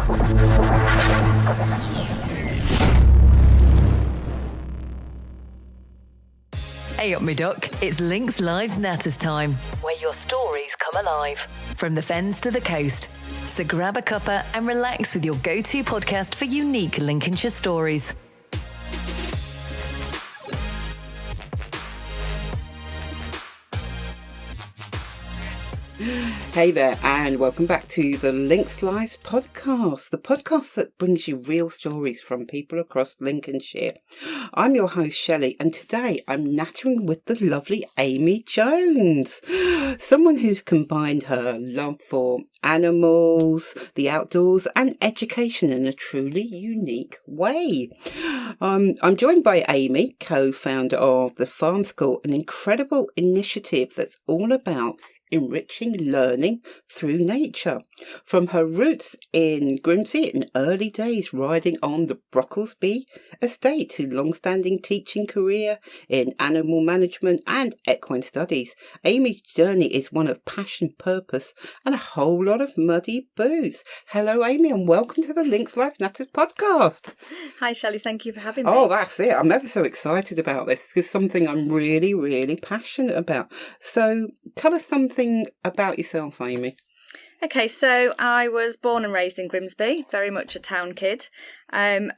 Hey up me duck, it's Links Live's Natters time, where your stories come alive. From the fens to the coast. So grab a cuppa and relax with your go-to podcast for unique Lincolnshire stories. Hey there, and welcome back to the Links Lives podcast, the podcast that brings you real stories from people across Lincolnshire. I'm your host, Shelley, and today I'm nattering with the lovely Amy Jones, someone who's combined her love for animals, the outdoors, and education in a truly unique way. I'm joined by Amy, co-founder of the Farm School, an incredible initiative that's all about enriching learning through nature. From her roots in Grimsby in early days riding on the Brocklesby estate to long-standing teaching career in animal management and equine studies, Amy's journey is one of passion, purpose and a whole lot of muddy booze. Hello Amy, and welcome to the Links Life Natters podcast. Hi Shelley, thank you for having me. Oh, that's it. I'm ever so excited about this. It's something I'm really, really passionate about. So tell us something about yourself, Amy. Okay, so I was born and raised in Grimsby, very much a town kid, and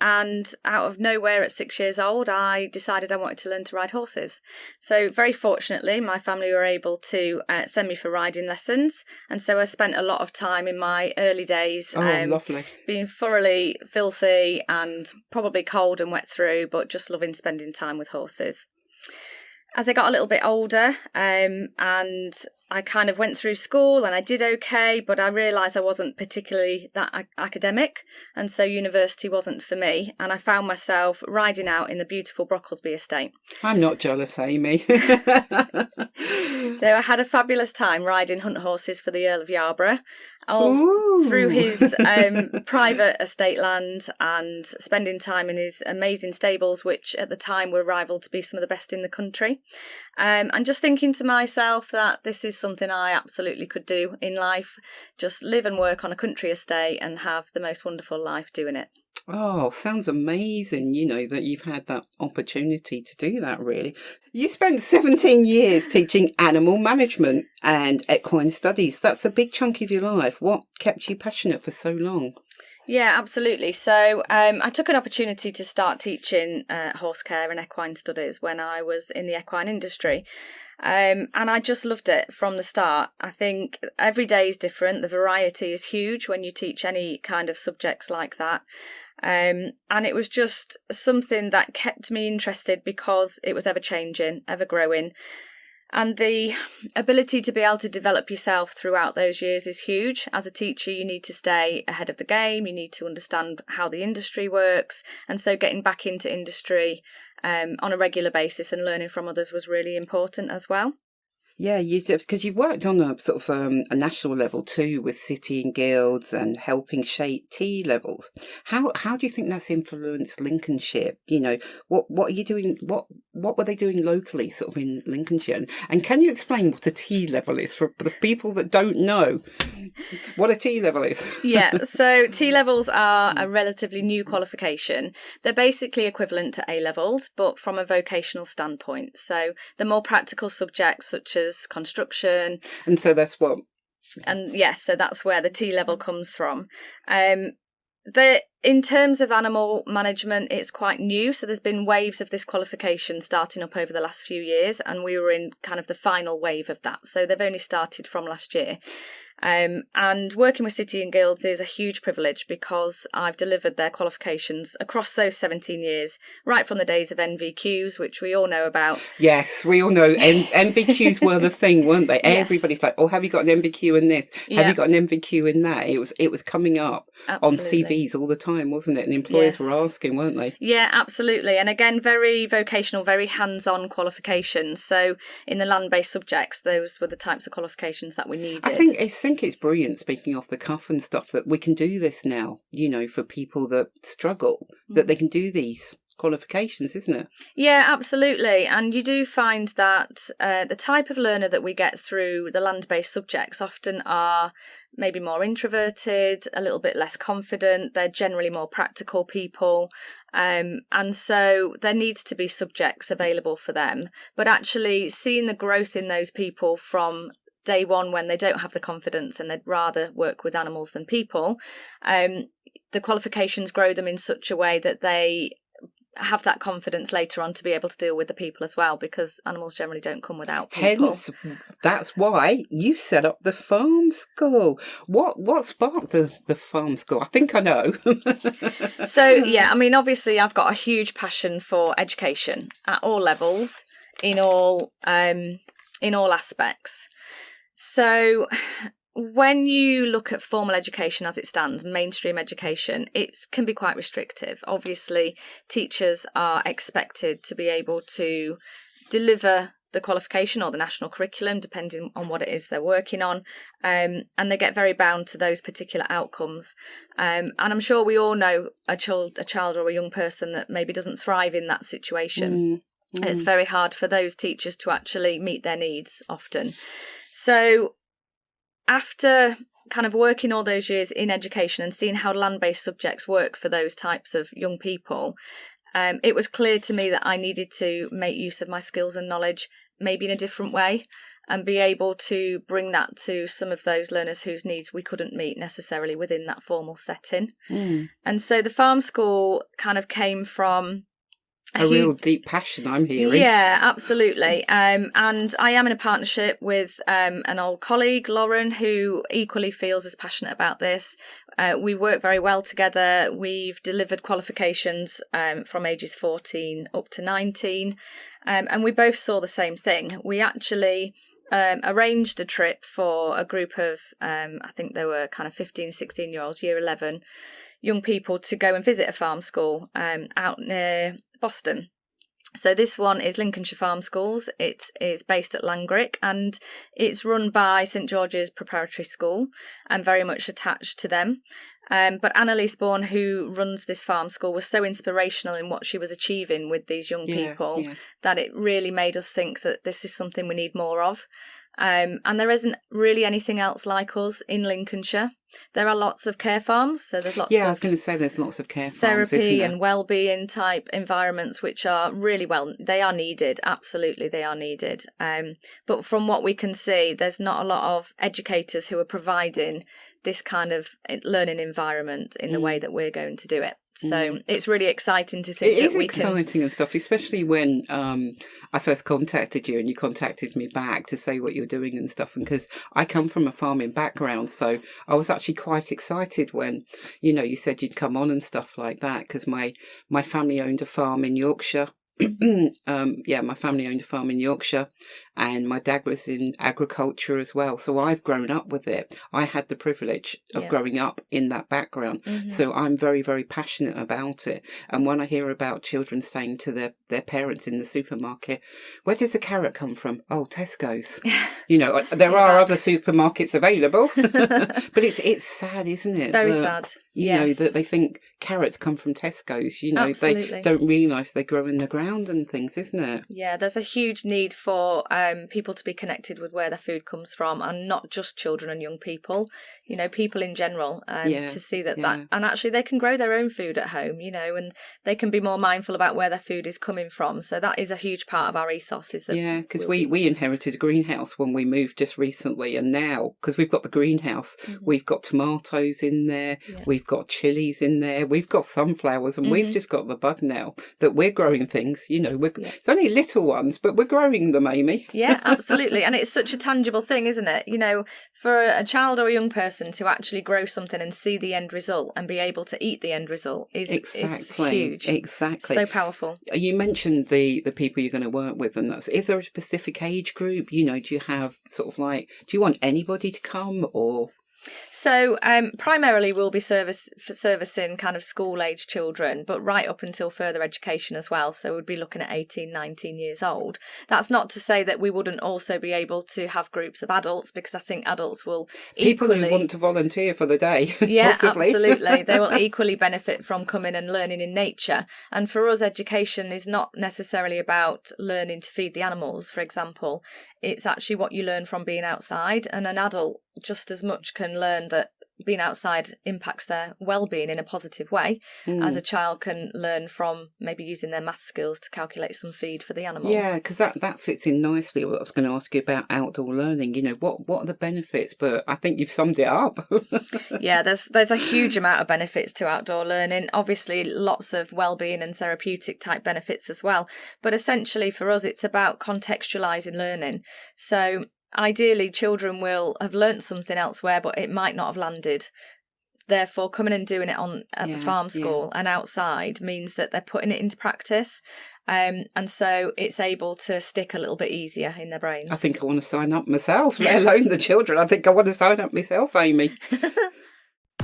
out of nowhere at 6 years old I decided I wanted to learn to ride horses. So very fortunately my family were able to send me for riding lessons, and so I spent a lot of time in my early days lovely. Being thoroughly filthy and probably cold and wet through, but just loving spending time with horses. As I got a little bit older, and I kind of went through school and I did okay, but I realised I wasn't particularly that academic, and so university wasn't for me, and I found myself riding out in the beautiful Brocklesby Estate. I'm not jealous, Amy. Though I had a fabulous time riding hunt horses for the Earl of Yarborough, all Ooh. through his private estate land, and spending time in his amazing stables, which at the time were rivaled to be some of the best in the country. And just thinking to myself that this is something I absolutely could do in life, just live and work on a country estate and have the most wonderful life doing it. Oh, sounds amazing, that you've had that opportunity to do that, really. You spent 17 years teaching animal management and equine studies. That's a big chunk of your life. What kept you passionate for so long? Yeah, absolutely. So I took an opportunity to start teaching horse care and equine studies when I was in the equine industry. And I just loved it from the start. I think every day is different. The variety is huge when you teach any kind of subjects like that. And it was just something that kept me interested because it was ever changing, ever growing. And the ability to be able to develop yourself throughout those years is huge. As a teacher, you need to stay ahead of the game. You need to understand how the industry works. And so getting back into industry on a regular basis and learning from others was really important as well. Yeah, because you've worked on a sort of a national level too, with city and guilds and helping shape T levels. How do you think that's influenced Lincolnshire? What are you doing? What were they doing locally, sort of in Lincolnshire? And can you explain what a T level is for the people that don't know what a T level is? Yeah, so T levels are a relatively new qualification. They're basically equivalent to A levels, but from a vocational standpoint. So the more practical subjects such as construction. And so that's what? And yes, so that's where the T level comes from. In terms of animal management, it's quite new. So there's been waves of this qualification starting up over the last few years, and we were in kind of the final wave of that. So they've only started from last year. And working with City and Guilds is a huge privilege because I've delivered their qualifications across those 17 years, right from the days of NVQs, which we all know about. Yes, we all know NVQs were the thing, weren't they? Yes. Everybody's like, oh, have you got an NVQ in this? Have you got an NVQ in that? It was coming up absolutely. On CVs all the time, wasn't it? And employers were asking, weren't they? Yeah, absolutely. And again, very vocational, very hands-on qualifications. So in the land-based subjects, those were the types of qualifications that we needed. I think it's brilliant, speaking off the cuff and stuff, that we can do this now, for people that struggle, that they can do these qualifications, isn't it? Yeah, absolutely. And you do find that the type of learner that we get through the land-based subjects often are maybe more introverted, a little bit less confident. They're generally more practical people. And so there needs to be subjects available for them. But actually seeing the growth in those people from day one, when they don't have the confidence and they'd rather work with animals than people, the qualifications grow them in such a way that they have that confidence later on to be able to deal with the people as well, because animals generally don't come without people. Hence, that's why you set up the farm school. What sparked the farm school? I think I know. So, yeah, I mean, obviously I've got a huge passion for education at all levels, in all aspects. So when you look at formal education as it stands, mainstream education, it can be quite restrictive. Obviously, teachers are expected to be able to deliver the qualification or the national curriculum, depending on what it is they're working on, and they get very bound to those particular outcomes. And I'm sure we all know a child or a young person that maybe doesn't thrive in that situation. And it's very hard for those teachers to actually meet their needs often. So after kind of working all those years in education and seeing how land-based subjects work for those types of young people, it was clear to me that I needed to make use of my skills and knowledge maybe in a different way and be able to bring that to some of those learners whose needs we couldn't meet necessarily within that formal setting. And so the farm school kind of came from a real deep passion, I'm hearing. Yeah, absolutely. And I am in a partnership with an old colleague, Lauren, who equally feels as passionate about this. We work very well together. We've delivered qualifications from ages 14 up to 19. And we both saw the same thing. We actually arranged a trip for a group of, I think there were kind of 15, 16-year-olds, year 11, young people to go and visit a farm school out near Boston. So this one is Lincolnshire Farm Schools. It is based at Langrick and it's run by St George's Preparatory School and very much attached to them. But Annalise Bourne, who runs this farm school, was so inspirational in what she was achieving with these young people that it really made us think that this is something we need more of. And there isn't really anything else like us in Lincolnshire. There are lots of care farms, so there's lots of I was going to say there's lots of care farms, therapy and well-being type environments, which are really they are needed. Absolutely, they are needed. But from what we can see, there's not a lot of educators who are providing this kind of learning environment in the way that we're going to do it. So it's really exciting to think that we can... It is exciting and stuff, especially when I first contacted you and you contacted me back to say what you're doing and stuff. And because I come from a farming background, so I was actually quite excited when, you said you'd come on and stuff like that, because my family owned a farm in Yorkshire. My family owned a farm in Yorkshire and my dad was in agriculture as well. So I've grown up with it. I had the privilege of growing up in that background. So I'm very, very passionate about it. And when I hear about children saying to their parents in the supermarket, where does the carrot come from? Oh, Tesco's. There are other supermarkets available. But it's sad, isn't it? Very sad. That they think carrots come from Tesco's. Absolutely. They don't realise they grow in the ground and things, isn't it? Yeah, there's a huge need for people to be connected with where their food comes from, and not just children and young people, people in general, to see that and actually they can grow their own food at home, and they can be more mindful about where their food is coming from. So that is a huge part of our ethos. Is that because we inherited a greenhouse when we moved just recently, and now because we've got the greenhouse, we've got tomatoes in there, we've got chilies in there, we've got sunflowers, and we've just got the bug now that we're growing things. It's only little ones, but we're growing them, Amy. Yeah, absolutely. And it's such a tangible thing, isn't it? For a child or a young person to actually grow something and see the end result and be able to eat the end result is huge. Exactly. So powerful. You mentioned the people you're going to work with, and is there a specific age group? Do you have do you want anybody to come or? So primarily we'll be servicing kind of school-age children, but right up until further education as well. So we'd be looking at 18, 19 years old. That's not to say that we wouldn't also be able to have groups of adults, because I think adults will People who want to volunteer for the day, yeah, possibly. Absolutely. They will equally benefit from coming and learning in nature. And for us, education is not necessarily about learning to feed the animals, for example. It's actually what you learn from being outside, and an adult just as much can learn that being outside impacts their well-being in a positive way as a child can learn from maybe using their math skills to calculate some feed for the animals. Yeah, because that fits in nicely what I was going to ask you about outdoor learning. You know, what are the benefits? But I think you've summed it up. Yeah, there's a huge amount of benefits to outdoor learning. Obviously, lots of well-being and therapeutic type benefits as well. But essentially for us, it's about contextualising learning. So ideally, children will have learnt something elsewhere, but it might not have landed. Therefore, coming and doing it at the farm school and outside means that they're putting it into practice. And so it's able to stick a little bit easier in their brains. I think I want to sign up myself, let alone the children. I think I want to sign up myself, Amy.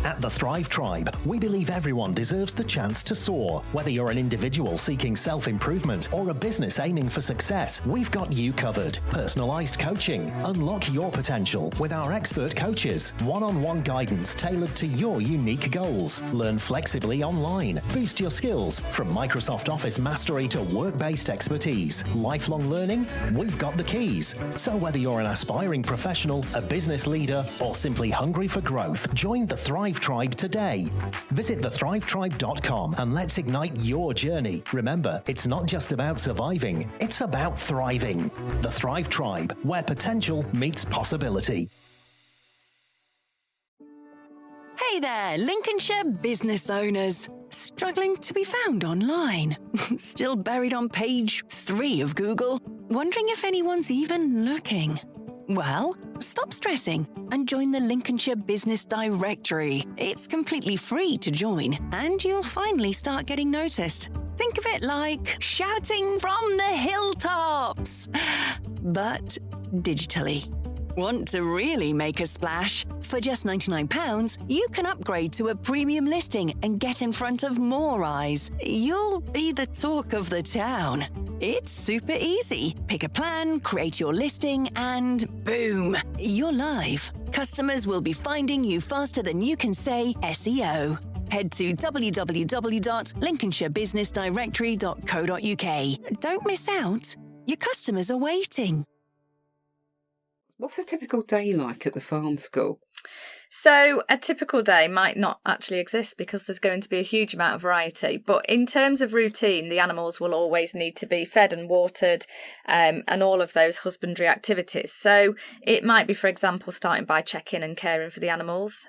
At the Thrive Tribe, we believe everyone deserves the chance to soar. Whether you're an individual seeking self-improvement or a business aiming for success, we've got you covered. Personalised coaching. Unlock your potential with our expert coaches. One-on-one guidance tailored to your unique goals. Learn flexibly online. Boost your skills from Microsoft Office mastery to work-based expertise. Lifelong learning? We've got the keys. So whether you're an aspiring professional, a business leader, or simply hungry for growth, join the Thrive Tribe today. Visit thethrivetribe.com and let's ignite your journey. Remember, it's not just about surviving, it's about thriving. The Thrive Tribe, where potential meets possibility. Hey there, Lincolnshire business owners. Struggling to be found online? Still buried on page 3 of Google? Wondering if anyone's even looking? Well, stop stressing and join the Lincolnshire Business Directory. It's completely free to join, and you'll finally start getting noticed. Think of it like shouting from the hilltops, but digitally. Want to really make a splash? For just £99, you can upgrade to a premium listing and get in front of more eyes. You'll be the talk of the town. It's super easy. Pick a plan, create your listing, and boom, you're live. Customers will be finding you faster than you can say SEO. Head to www.lincolnshirebusinessdirectory.co.uk. Don't miss out. Your customers are waiting. What's a typical day like at the farm school? So a typical day might not actually exist because there's going to be a huge amount of variety. But in terms of routine, the animals will always need to be fed and watered and all of those husbandry activities. So it might be, for example, starting by checking and caring for the animals,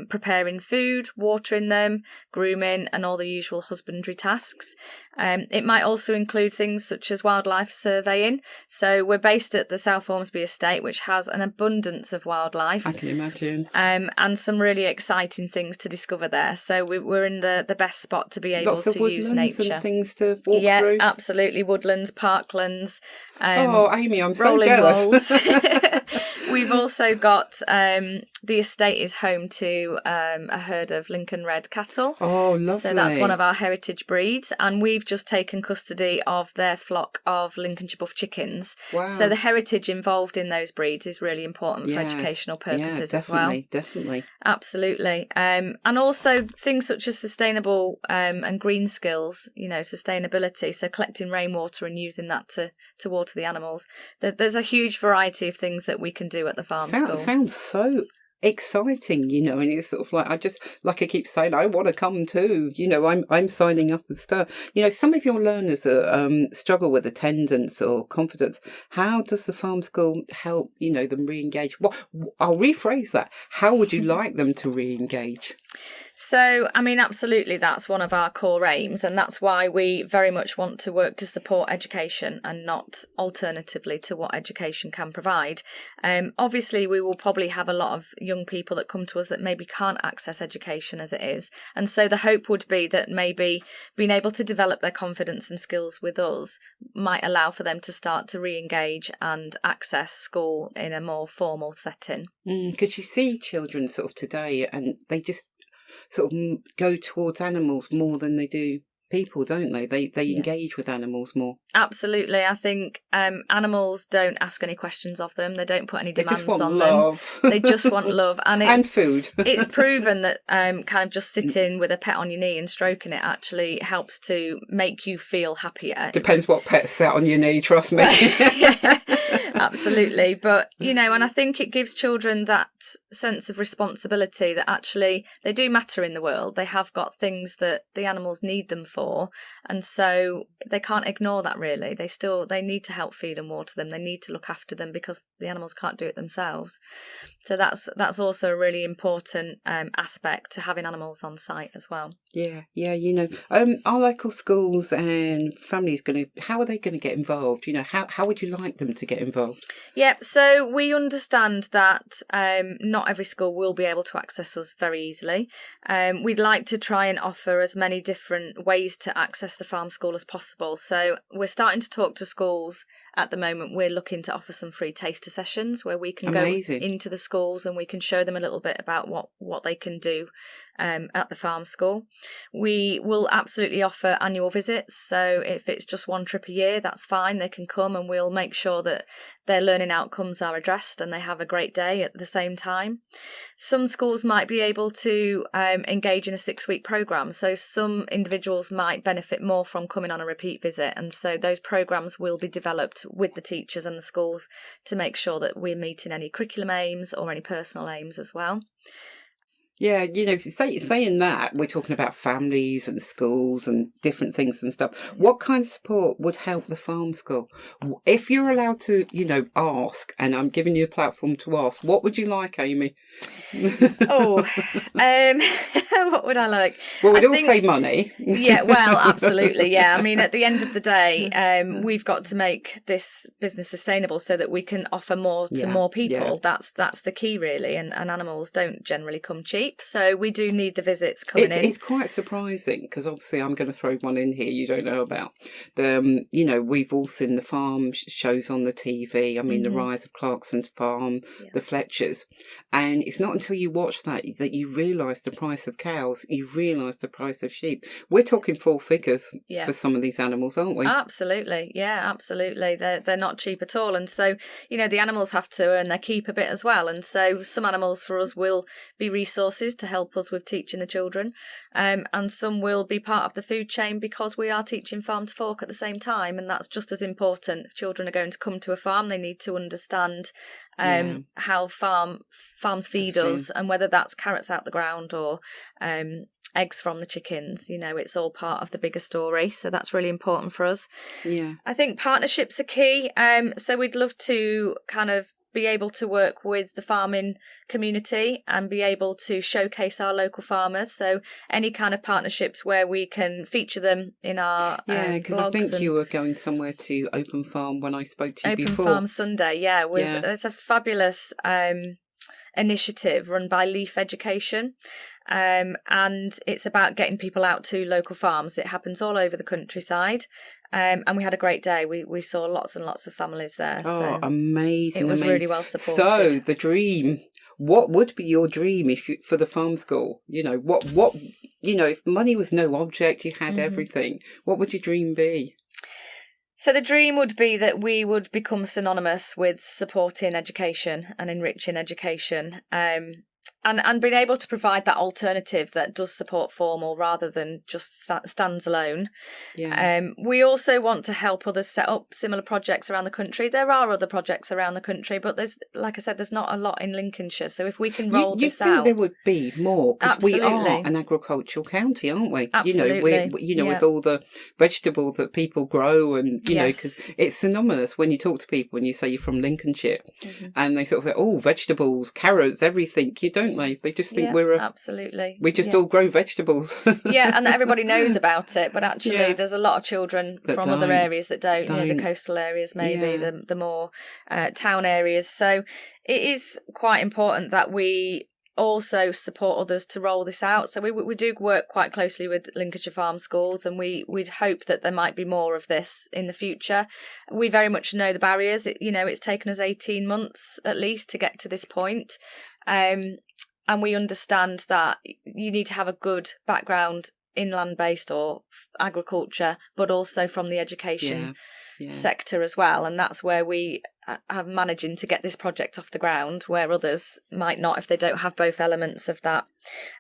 preparing food, watering them, grooming and all the usual husbandry tasks. It might also include things such as wildlife surveying. So we're based at the South Ormsby Estate, which has an abundance of wildlife. I can imagine. And some really exciting things to discover there. So we're in the best spot to be able to use nature. And things to walk through. Yeah, absolutely. Woodlands, parklands. Amy, I'm so jealous. We've also got the estate is home to a herd of Lincoln Red cattle. Oh, lovely. So that's one of our heritage breeds. And we've just taken custody of their flock of Lincolnshire Buff chickens. Wow. So the heritage involved in those breeds is really important for educational purposes as well. Definitely. Absolutely. And also things such as sustainable and green skills, sustainability. So collecting rainwater and using that to water the animals. There's a huge variety of things that we can do at the farm school. Sounds so exciting, and it's sort of like, I keep saying, I want to come too, I'm signing up and stuff. Some of your learners struggle with attendance or confidence. How does the farm school help, them re-engage? Well, I'll rephrase that. How would you like them to re-engage? So, I mean, absolutely, that's one of our core aims, and that's why we very much want to work to support education and not alternatively to what education can provide. Obviously, we will probably have a lot of young people that come to us that maybe can't access education as it is. And so the hope would be that maybe being able to develop their confidence and skills with us might allow for them to start to re-engage and access school in a more formal setting. Because you see children sort of today, and they just sort of go towards animals more than they do people, don't they? They engage with animals more. Absolutely. I think animals don't ask any questions of them. They don't put any demands They just want on love. them. They just want love. And food. It's proven that kind of just sitting with a pet on your knee and stroking it actually helps to make you feel happier. Depends what pet sat on your knee, trust me. Yeah, absolutely. But, and I think it gives children that sense of responsibility that actually they do matter in the world. They have got things that the animals need them for. And so they can't ignore that, really. They need to help feed and water them. They need to look after them because the animals can't do it themselves. So that's also a really important aspect to having animals on site as well. Yeah. Our local schools and families how are they going to get involved? How would you like them to get involved? Yeah, so we understand that not every school will be able to access us very easily. We'd like to try and offer as many different ways to access the farm school as possible. So we're starting to talk to schools at the moment. We're looking to offer some free taster sessions where we can go into the schools and we can show them a little bit about what they can do at the farm school. We will absolutely offer annual visits. So if it's just one trip a year, that's fine. They can come and we'll make sure that their learning outcomes are addressed and they have a great day at the same time. Some schools might be able to engage in a 6-week programme. So some individuals might benefit more from coming on a repeat visit. And so those programmes will be developed with the teachers and the schools to make sure that we're meeting any curriculum aims or any personal aims as well. Yeah, saying that, we're talking about families and schools and different things and stuff. What kind of support would help the farm school? If you're allowed to, ask, and I'm giving you a platform to ask, what would you like, Amy? What would I like? Well, we'd all say money. Yeah, well, absolutely, yeah. I mean, at the end of the day, we've got to make this business sustainable so that we can offer more to more people. Yeah. That's the key, really, and animals don't generally come cheap. So we do need the visits coming in. It's quite surprising because obviously I'm going to throw one in here you don't know about. We've all seen the farm shows on the TV. I mean, the rise of Clarkson's Farm, the Fletchers. And it's not until you watch that you realise the price of cows, you realise the price of sheep. We're talking 4 figures for some of these animals, aren't we? Absolutely. Yeah, absolutely. They're not cheap at all. And so, the animals have to earn their keep a bit as well. And so some animals for us will be resources to help us with teaching the children, and some will be part of the food chain because we are teaching farm to fork at the same time, and that's just as important. If children are going to come to a farm, they need to understand how farms feed us, and whether that's carrots out the ground or eggs from the chickens. It's all part of the bigger story, so that's really important for us. I think partnerships are key, so we'd love to kind of be able to work with the farming community and be able to showcase our local farmers. So any kind of partnerships where we can feature them in our because I think you were going somewhere to Open Farm when I spoke to you before. Open Farm Sunday, it's a fabulous initiative run by Leaf Education. And it's about getting people out to local farms. It happens all over the countryside. And we had a great day. We saw lots and lots of families there. Oh, amazing. It was really well supported. So the dream, what would be your dream for the farm school? If money was no object, you had everything, what would your dream be? So the dream would be that we would become synonymous with supporting education and enriching education. And being able to provide that alternative that does support formal rather than just stands alone. We also want to help others set up similar projects around the country. There are other projects around the country, but there's not a lot in Lincolnshire. So if we can roll this out, you think there would be more because we are an agricultural county, aren't we? Absolutely. With all the vegetables that people grow, and because it's synonymous when you talk to people and you say you're from Lincolnshire, and they sort of say, "Oh, vegetables, carrots, everything." You don't don't they? They just think absolutely. We just all grow vegetables. Yeah, and everybody knows about it, but actually there's a lot of children that from other areas that don't. You know, the coastal areas maybe, the more town areas. So it is quite important that we also support others to roll this out. So we do work quite closely with Lincolnshire Farm Schools, and we'd hope that there might be more of this in the future. We very much know the barriers. It's taken us 18 months at least to get to this point. And we understand that you need to have a good background in land-based or agriculture, but also from the education sector as well. And that's where we are managing to get this project off the ground, where others might not if they don't have both elements of that.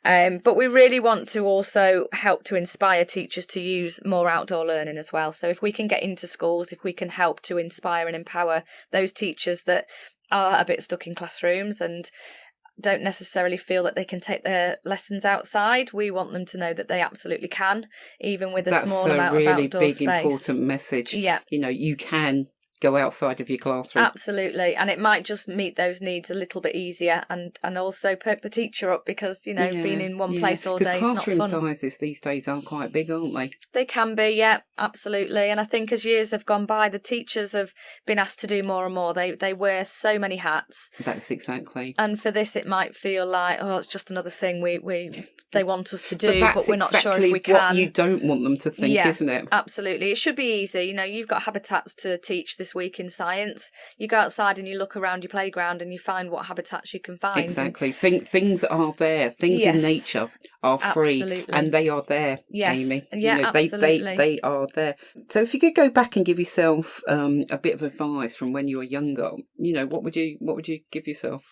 But we really want to also help to inspire teachers to use more outdoor learning as well. So if we can get into schools, if we can help to inspire and empower those teachers that are a bit stuck in classrooms and don't necessarily feel that they can take their lessons outside, we want them to know that they absolutely can, even with a small amount of outdoor space. That's a really big, important message. Yeah. You can go outside of your classroom. Absolutely. And it might just meet those needs a little bit easier and also perk the teacher up, because, being in one place all day is not fun. Because classroom sizes these days are quite big, aren't they? They can be, yeah, absolutely. And I think as years have gone by, the teachers have been asked to do more and more. They wear so many hats. That's exactly. And for this, it might feel like, it's just another thing they want us to do, but we're not sure if we can. That's exactly what you don't want them to think, isn't it? Absolutely. It should be easy. You've got habitats to teach this week in science. You go outside and you look around your playground and you find what habitats you can find. Exactly. Things are there. Things in nature are free. Absolutely. And they are there, Amy. Yeah, absolutely. They are there. So if you could go back and give yourself a bit of advice from when you were younger, what would you give yourself?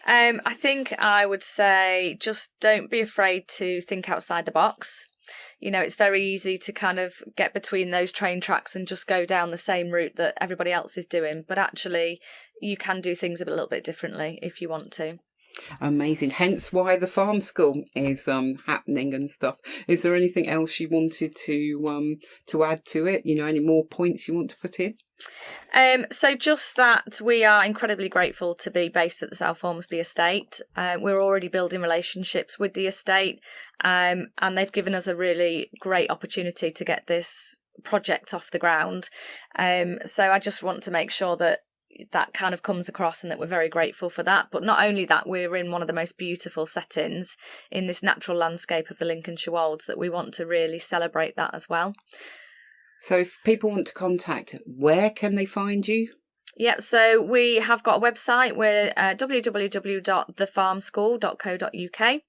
I think I would say just don't be afraid to think outside the box. It's very easy to kind of get between those train tracks and just go down the same route that everybody else is doing. But actually, you can do things a little bit differently if you want to. Amazing. Hence why the farm school is happening and stuff. Is there anything else you wanted to add to it? Any more points you want to put in? So just that we are incredibly grateful to be based at the South Ormsby Estate. We're already building relationships with the estate, and they've given us a really great opportunity to get this project off the ground. So I just want to make sure that kind of comes across and that we're very grateful for that. But not only that, we're in one of the most beautiful settings in this natural landscape of the Lincolnshire Wolds, that we want to really celebrate that as well. So if people want to contact, where can they find you? Yeah, so we have got a website. We're www.thefarmschool.co.uk.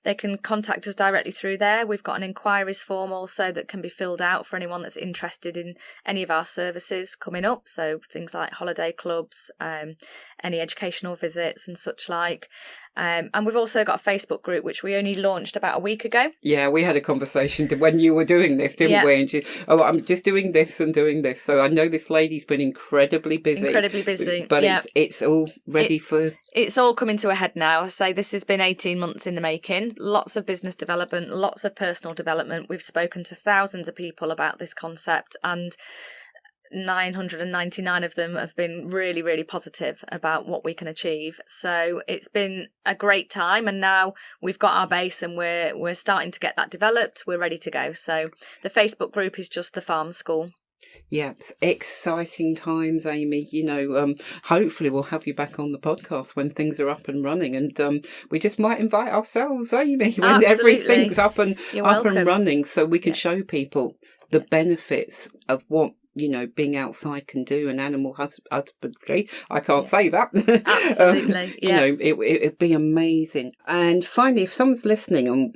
They can contact us directly through there. We've got an inquiries form also that can be filled out for anyone that's interested in any of our services coming up. So things like holiday clubs, any educational visits and such like. And we've also got a Facebook group, which we only launched about a week ago. Yeah, we had a conversation when you were doing this, didn't we? And I'm just doing this and doing this. So I know this lady's been incredibly busy. But it's all ready for... It's all coming to a head now. I say this has been 18 months in the making. Lots of business development, lots of personal development. We've spoken to thousands of people about this concept, and 999 of them have been really, really positive about what we can achieve. So it's been a great time, and now we've got our base and we're starting to get that developed. We're ready to go. So the Facebook group is just the Farm School. Yeah, exciting times, Amy. Hopefully we'll have you back on the podcast when things are up and running, and we just might invite ourselves, Amy, when everything's up and running, so we can show people the benefits of what being outside can do, and animal husbandry. I can't say that. Absolutely. It'd be amazing. And finally, if someone's listening and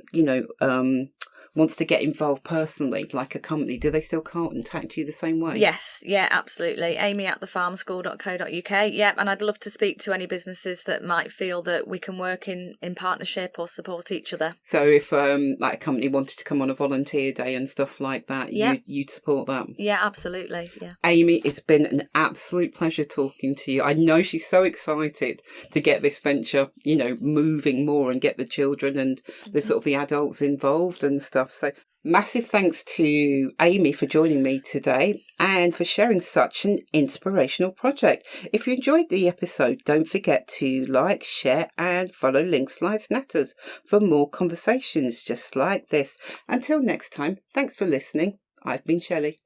wants to get involved personally, like a company, do they still contact you the same way? Yes, yeah, absolutely. amy@thefarmschool.co.uk. Yeah, and I'd love to speak to any businesses that might feel that we can work in partnership or support each other. So if like a company wanted to come on a volunteer day and stuff like that, you'd support that? Yeah, absolutely. Yeah. Amy, it's been an absolute pleasure talking to you. I know she's so excited to get this venture, moving more and get the children and the sort of the adults involved and stuff. stuff. So massive thanks to Amy for joining me today and for sharing such an inspirational project. If you enjoyed the episode, don't forget to like, share and follow Links Lives Natters for more conversations just like this. Until next time, thanks for listening. I've been Shelley.